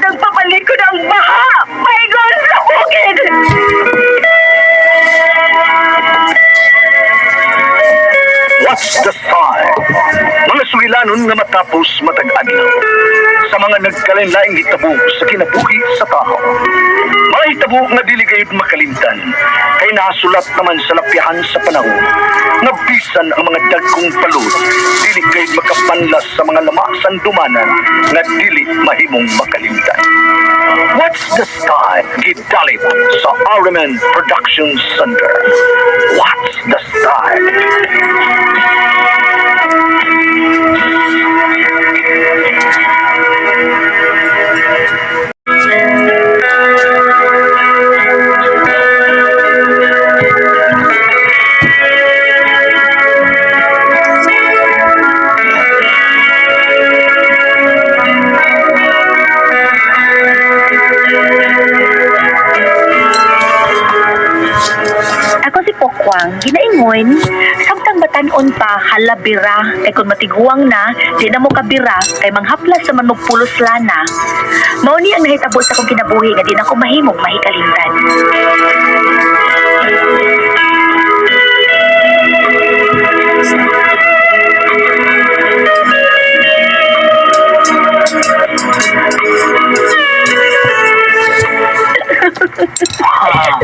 Nagpapalikod ang baha! Paigon sa bukid! What's the sign? Mga sugilanon nga matapos matag-adlaw. Sa mga nagkalain-laing hitabo sa kinabuhi sa tao. Mga hitabo nga dili gayud makalimtan. Kay nasulat naman sa lapyahan sa panahon. Nga bisan ang mga dagkong palud, dili gayud makapanlas sa mga lamasan dumanan nga dili mahimong makalimtan. What's the style? Gidalit sa Araman Production Center. What's the style? Ako si Pokwang, ginaingon, samtang batanon pa, halabira, kay kung matiguang na, di na mo kabira, kay manghaplas sa manugpulos lana. Mauni ang nahitabo sa kong kinabuhi nga di na ko mahimong mahikalimtan.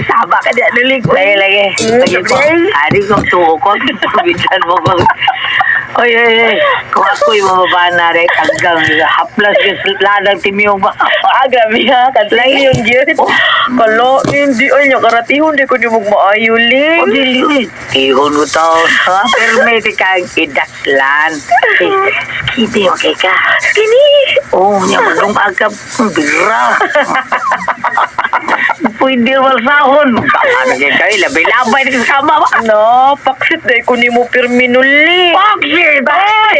Saba ka na nulig. Lagi. Lagi ko. Ari kong tuukot. Pabitan mo ko. Oy. Kung ako'y mababa na rin, hanggang haplas yung ladang timiyong ba? Grabe ha, kadlay yung yun. Kalo, hindi ay niya karatihon, di ko di maayo, Ling. O dili, tihon mo tao. Pero may kang idaslan. Skidi, okay ka? Skinny. Oo, niya maglumpag ka. Bira. Pwede malsahon. Baka na kayo, labay-labay na kasama ba? No, paksit dahil ko ni mo pirminuli. Paksit! Ay!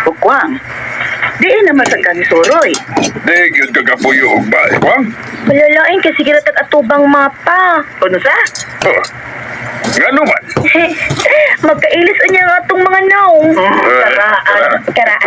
Bukwang. Di naman sa kansuroy. Di, yun kagapuyo og ba, Kwang? Malalain kasi kita tag-atubang mapa. Ano sa? Oh, nga naman. Magkailis niya nga itong mga naong. Karaan.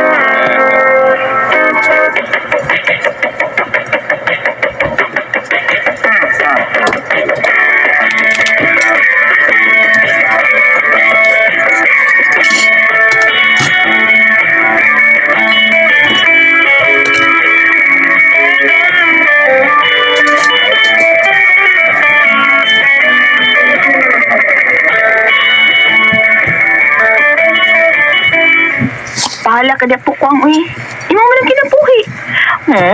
Bahala ka na po, Kwang, uy. Imo mo lang kinabuhi.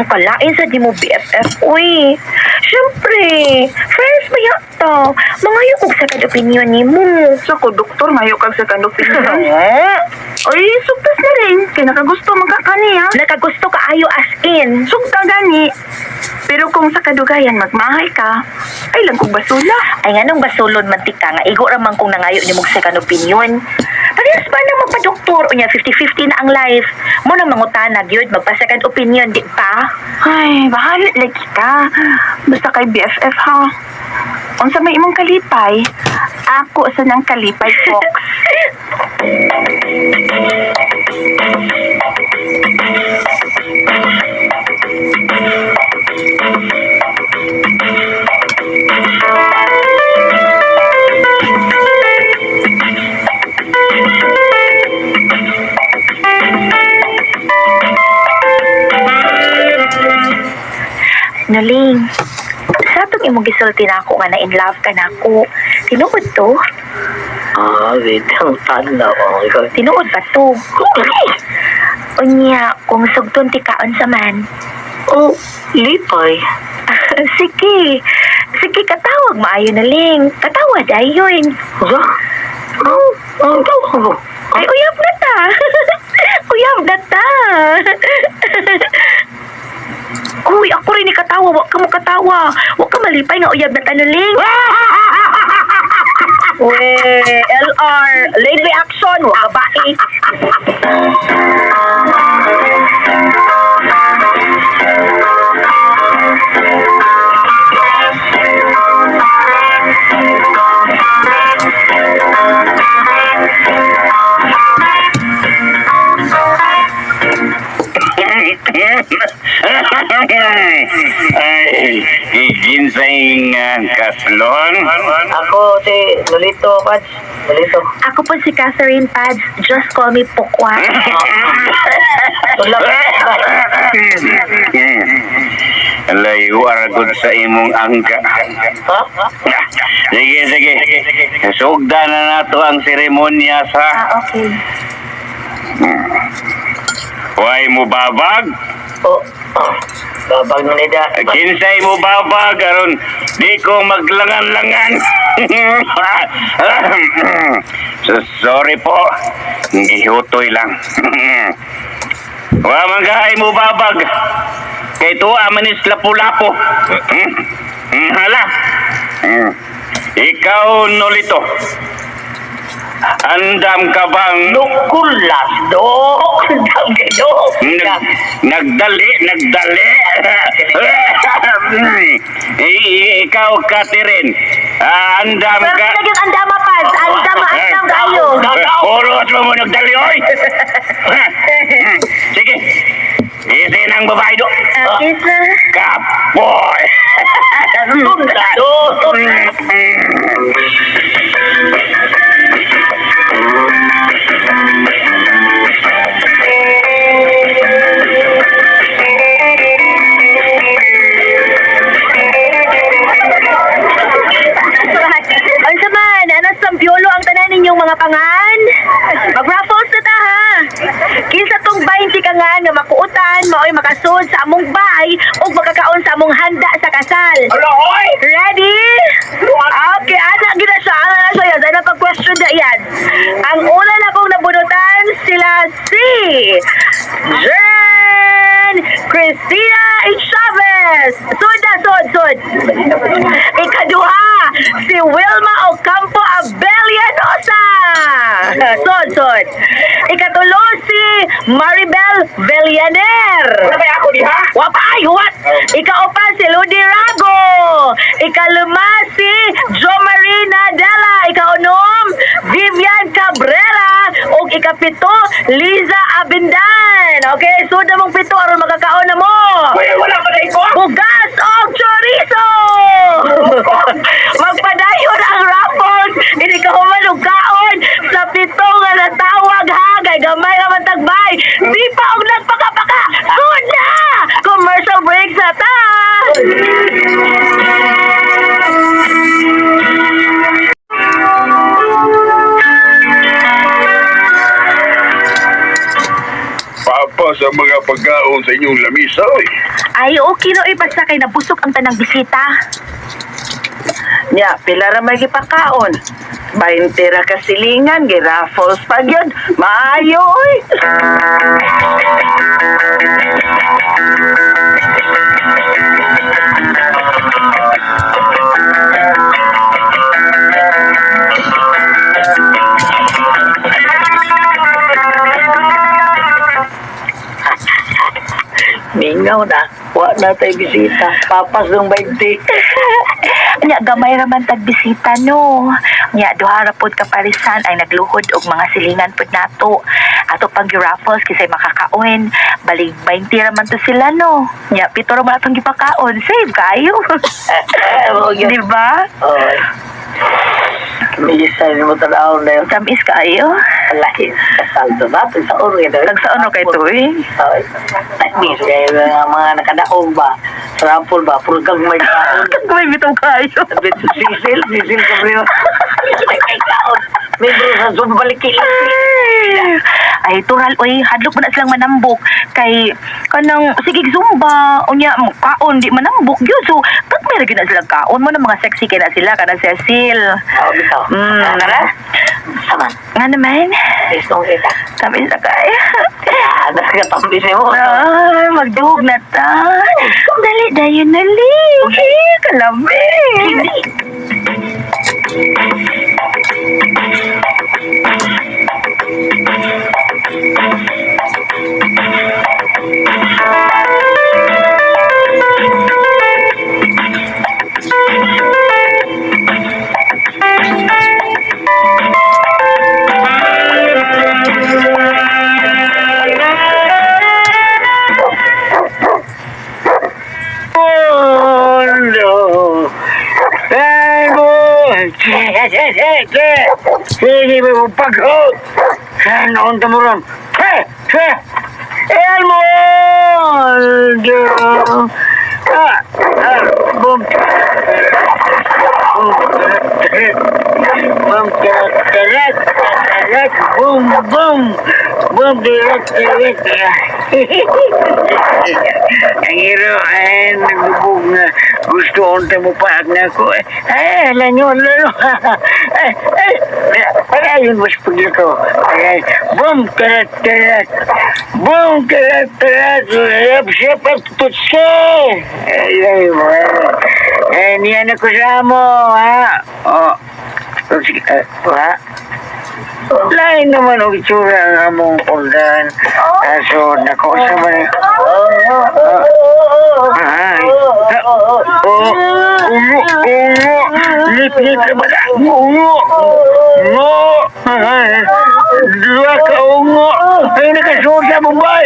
Kalain sa di mo BFF, uy. Siyempre, friends ba yato? Mangayo kong second opinion ni mo. Sa ko, doktor, ngayon kang second opinion. Ay, sugtas na rin. Kaya nakagusto magkakani, ha? Nakagusto ka ayo as in. Sugta gani. Pero kung sa kadugayan magmahay ka, ay lang kong basula. Ay nga nung basulon mantika nga, igo raman kong nangayo ni mong second opinion. Parehas ba na magpa-doktor o niya 50-50 na ang life? Mo na mangutanag yun, magpa-second opinion, di pa? Ay, bahala lagi ka. Basta kay BFF, ha? Unsa may imong kalipay, ako sa nang kalipay, Fox. Naling, sa itong imong gisulti na ako nga na in love ka na ako, tinuod to? Wait, ang tanda ko. Tinuod ba to? Unya, kung sugton ti kaon sa man. Oh, lipay. Sige. Sige, katawag maayo na Ling. Katawad ayon. Ang tawag mo. Ay, uyab na ta. Uyab na ta. Uy, ako rin ikatawa. Huwag ka mo katawa. Huwag ka malipay nga uyab na ta na Ling. Late reaction, wa babae. Ay, ginsay nga kaslon. Ako si Lolito, Pads. Lolito. Ako po si Catherine Pads. Just call me Pukwa. Tulak. Layo aragod sa imong angka. Ha? Sige, sige. Sugda na nato ang seremonya sa Okay. Huwag mo babag. Oh. Babag na nida. Kinsay mo babag aron di ko maglangan-langan. Sorry po. Gihutoy lang. Wa magahay mo babag. Kay tuwa man is lapu-lapo. Hala. Ikaw, Nolito. Andam ka bang Nukulas do. Andam kayo. Nagdali. Ikaw, Catherine. Andam Pero ka. naging andama, Pads. Andama kayo. Ulos mo nagdali, oy. Sige. Isin ang babae do. Kiss na. Kapoy. Unsa man, anas sambyolo ang tanan ninyong mga pangan? Mag-raffles na ta ha. Kinsa tong 20 kangan nga makuutan, maoy makasud sa among bay ug makakaon sa among handa sa kasal. Ready? Okay, ana gina siya, ana na siya. Dahil na pag-question na yan. Ang una na kong nabunutan sila si Jen Cristina Chavez. Sud na, sud. Ikaduha, si Wilma Ocampo Abellanosa. Sud. Ikatulo, si Maribel Villaner. Sabay ako diha. Wapay, what? Ikaupat, si Ludi Rago. Ikalima, si Jo Marie Nadella. Ikaunom, Vivian Cabrera. O ikapito, Liza Abindan. Okay, so na mong pito, aron makakaon na mo. Wala pa na iko. Bugas o chorizo! Magpadayon ang raffles. Hindi ka humalugkaon sa pito nga natawag ha. Kay gamay naman tagbay. Di pa og nagpaka-paka. Soon na! Commercial break sa ta! Papa sa mga pagkaon sa inyong lamisa, oy. Ay, okay no. Basta kay nabusog ang tanang bisita. Nya, pila ra may gipakaon. 20 ra kasilingan, gi-raffles pa gyud. Maayo oy. Mingaw na. Wa na tayo bisita. Papas ng 20. Nya gamay raman tag bisita no. Nya duha ra pod kaparisan ay nagluhod og mga silingan pod nato. Ato pang raffles kisay makakaon. Balig 20 raman to sila no. Nya pito ra man atong gipakaon. Save kayo. Di ba? Oy. Minsan mo tanaw na yun. Tamis kayo. Laki. Kasalto natin sa uri. Nagsaon no kay tuwi. Oy. Takbis kayo mga nakadaog ba? Rampol ba? Puro kang may kaon. May bitong kayo. Sisil ka rin. May kaon. May bro sa sumbalikin. Ay, tural, oy, hadlok mo na silang manambok. Kay, kanang, sige, zumba, unya, kaon, di manambok, yun. So, pag may lagi na silang kaon mo na mga sexy kaya na sila, kanang Cecil. Oo, bitaw. Nara? Saman. Nga naman, Istong kita. tamis na kaya. Nagkatambis mo. Ay, magduhog na ta. Dali, dayon na li. Kalami. Sige, may pag-out. Saan akong tamuron? Elmo! Boom. Boom, teret, boom, boom. Boom, teret. Ang hero, nagbubog na. Gusto kong tamupaag na ako. Alam nyo. Ayun, mas pagliko. Boom, teret. Boom, teret. Siapa tutsi. Niyan ako sa mo, ha? Ha? Lain naman ang itsura ang among organ. So, nakuha man. Lip naman. Dua ka ungo. Ay, nakasuot sa mabay.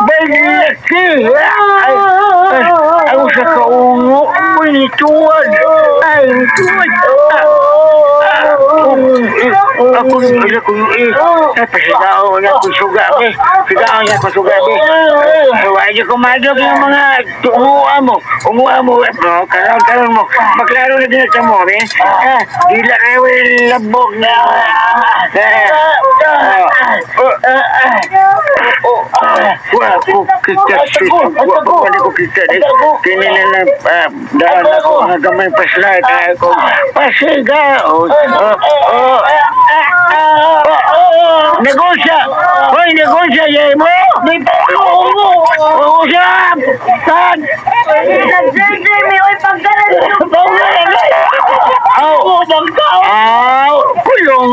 Laki. Ako sa kaungo. Nituwad. Ay, nituwad. Ako pasigaw na kung sugabi. Sigaw niya kung sugabi. Huwag niyo kumadog yung mga umuha mo. Karoon mo. Maklaro na din sa mo. Dila kayo labog na. Wah, kita kini na daan ako nga gamay paslay ako pasigaw. Negosya! Hoy, negosya, yay mo! Usap! Saan? Nag-JJ, may oy pagkalan. Aw! Kulong!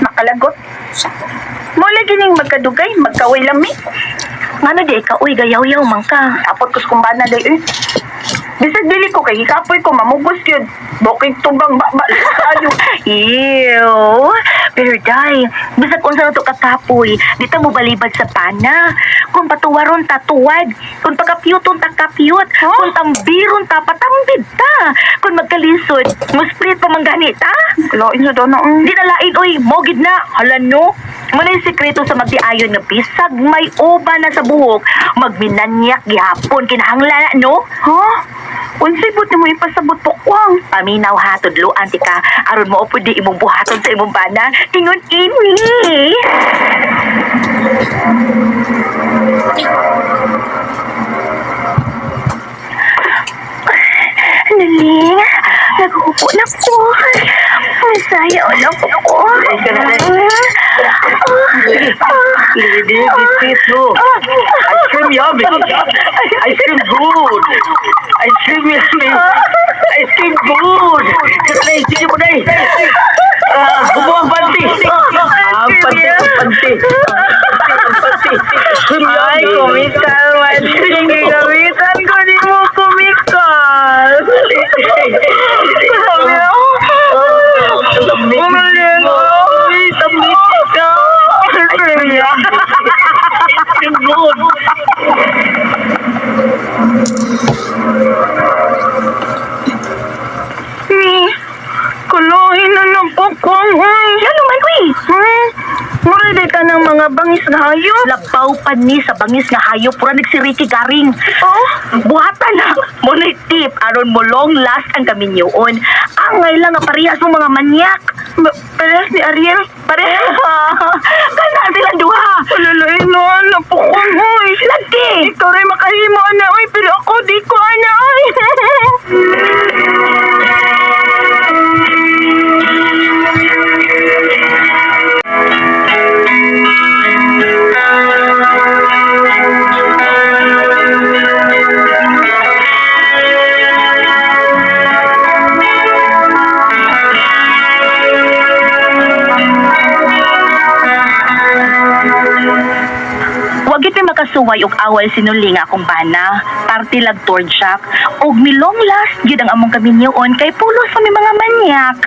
Makalagot. Mula gining magkadugay, magkaway lami. Ngano di ka, uy, gayaw-yaw man ka. Apot ko kumbana day eh. Bisag dili ko kay kapoy ko mamugos yun. Bukig tubang ayo. Ew. Pero day, bisag unsa to katapoy, di ta mo balibad sa pana. Kung patuwaron ta tuwad, kung pagkapyuton ta kapyut, kung tambiron ta patambid ta. Kung magkalisod, musplit pa manggani ta. Kalain na daw na. Di na lain, uy, mogid na. Hala no. Muna yung sekreto sa magdiayon nga bisag may uba na sa buhok, magminanyak gihapon kinahanglan no? Ha? Unsay pud mo ipasabot pokwang? Paminaw ha, tudloan ti ka. Aron mo upod di imong buhaton sa imong bana. Ingon ini. Naling, nagupo na ko. Masaya ulo ko. Lady, this is no. Ice cream yummy. Ice cream good. Ice cream yummy. Ice cream good. Katay, sige mo na eh. Bubuang panty. Panty. Ay, kumikal man. Sige, gamitan ko di mo kumikal. Umaling ko. Tamit ka. Good. Kulahin na ng pokwang, hoy. Ano man ko eh? Muriday ka ng mga bangis na hayop. Labaw pa ni sa bangis nga hayop pura nagsiriki garing. Oh? Buhatan na. Muna tip aron mo long last ang kaminyoon. Angay lang nga parehas mo mga manyak. Parehas ni Ariel. Parehas. Kana silang duha. Palalain mo, anak pokwang, hoy. Lagi. Ikaw rin makahimo, ana, oy. Pero ako, di ko, ana, oy. way og away sinuling akong bana, party lag torjak, og milong last gyud ang among kaminyoon kay pulos sa mga manyak.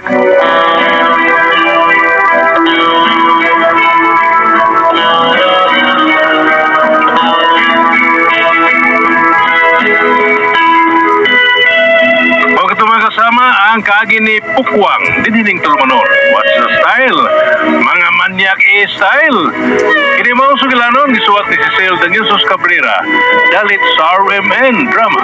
O mga kasama ang kaagi ni Pukwang didining Tulmanon. What's the style? Mga manyak style. Kini mo sugilanon gisuwat ni Cecil Danielsos Cabrera. Dalit sa RMN drama.